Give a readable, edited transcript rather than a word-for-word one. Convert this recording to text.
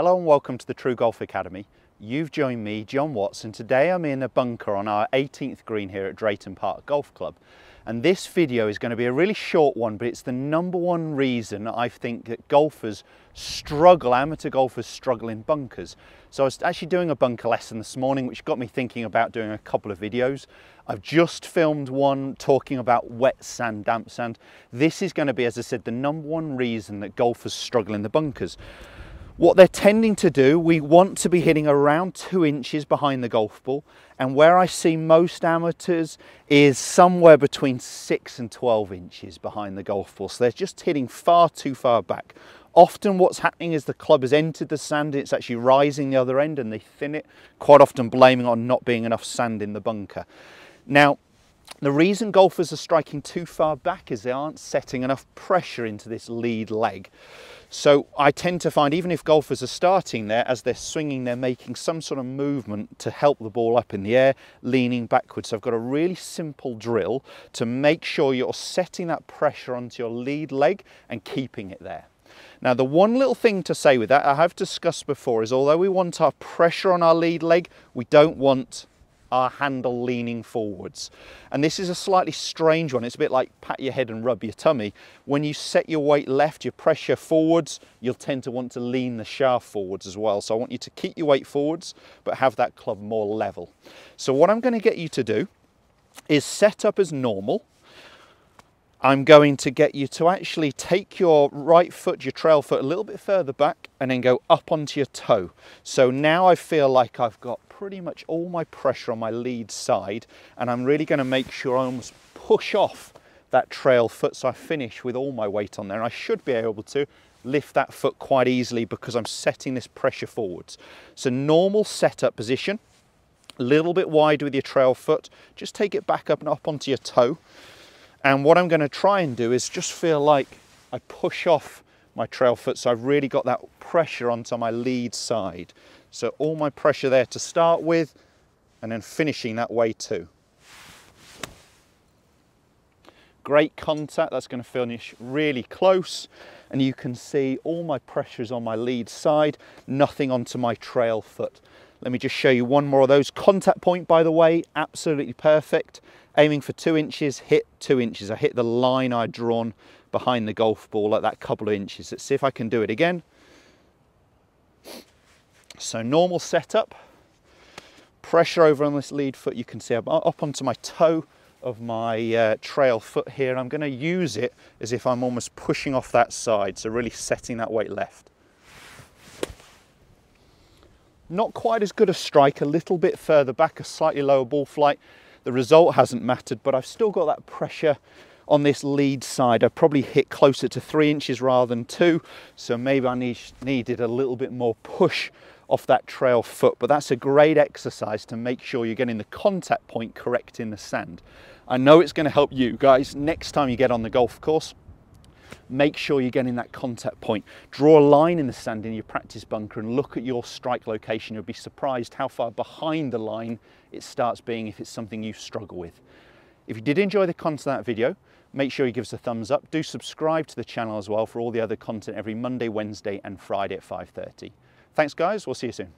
Hello and welcome to the TRU GOLF Academy. You've joined me, Jon Watts, and today I'm in a bunker on our 18th green here at Drayton Park Golf Club. And this video is going to be a really short one, but it's the number one reason I think that golfers struggle, amateur golfers struggle in bunkers. So I was actually doing a bunker lesson this morning, which got me thinking about doing a couple of videos. I've just filmed one talking about wet sand, damp sand. This is going to be, as I said, the number one reason that golfers struggle in the bunkers. What they're tending to do, we want to be hitting around 2 inches behind the golf ball, and where I see most amateurs is somewhere between 6 and 12 inches behind the golf ball. So they're just hitting far too far back. Often what's happening is the club has entered the sand, it's actually rising the other end and they thin it, quite often blaming on not being enough sand in the bunker. Now, the reason golfers are striking too far back is they aren't setting enough pressure into this lead leg. So I tend to find, even if golfers are starting there, as they're swinging, they're making some sort of movement to help the ball up in the air, leaning backwards. So I've got a really simple drill to make sure you're setting that pressure onto your lead leg and keeping it there. Now, the one little thing to say with that, I have discussed before, is although we want our pressure on our lead leg, we don't want our handle leaning forwards. And this is a slightly strange one. It's a bit like pat your head and rub your tummy. When you set your weight left, your pressure forwards, you'll tend to want to lean the shaft forwards as well. So I want you to keep your weight forwards, but have that club more level. So what I'm going to get you to do is set up as normal. I'm going to get you to actually take your right foot, your trail foot, a little bit further back and then go up onto your toe. So now I feel like I've got pretty much all my pressure on my lead side, and I'm really going to make sure I almost push off that trail foot so I finish with all my weight on there. And I should be able to lift that foot quite easily because I'm setting this pressure forwards. So normal setup position, a little bit wide with your trail foot, just take it back up and up onto your toe. And what I'm going to try and do is just feel like I push off my trail foot so I've really got that pressure onto my lead side. So all my pressure there to start with, and then finishing that way too. Great contact, that's going to finish really close, and you can see all my pressure is on my lead side, nothing onto my trail foot. Let me just show you one more of those. Contact point, by the way, absolutely perfect. Aiming for 2 inches, hit 2 inches. I hit the line I'd drawn behind the golf ball, like that couple of inches. Let's see if I can do it again. So normal setup, pressure over on this lead foot. You can see I'm up onto my toe of my trail foot here. I'm going to use it as if I'm almost pushing off that side, so really setting that weight left. Not quite as good a strike, a little bit further back, a slightly lower ball flight. The result hasn't mattered, but I've still got that pressure on this lead side. I've probably hit closer to 3 inches rather than 2, so maybe I needed a little bit more push off that trail foot, but that's a great exercise to make sure you're getting the contact point correct in the sand. I know it's going to help you guys next time you get on the golf course. Make sure you're getting that contact point. Draw a line in the sand in your practice bunker and look at your strike location. You'll be surprised how far behind the line it starts being if it's something you struggle with. If you did enjoy the content of that video, make sure you give us a thumbs up. Do subscribe to the channel as well for all the other content every Monday, Wednesday and Friday at 5:30. Thanks guys, we'll see you soon.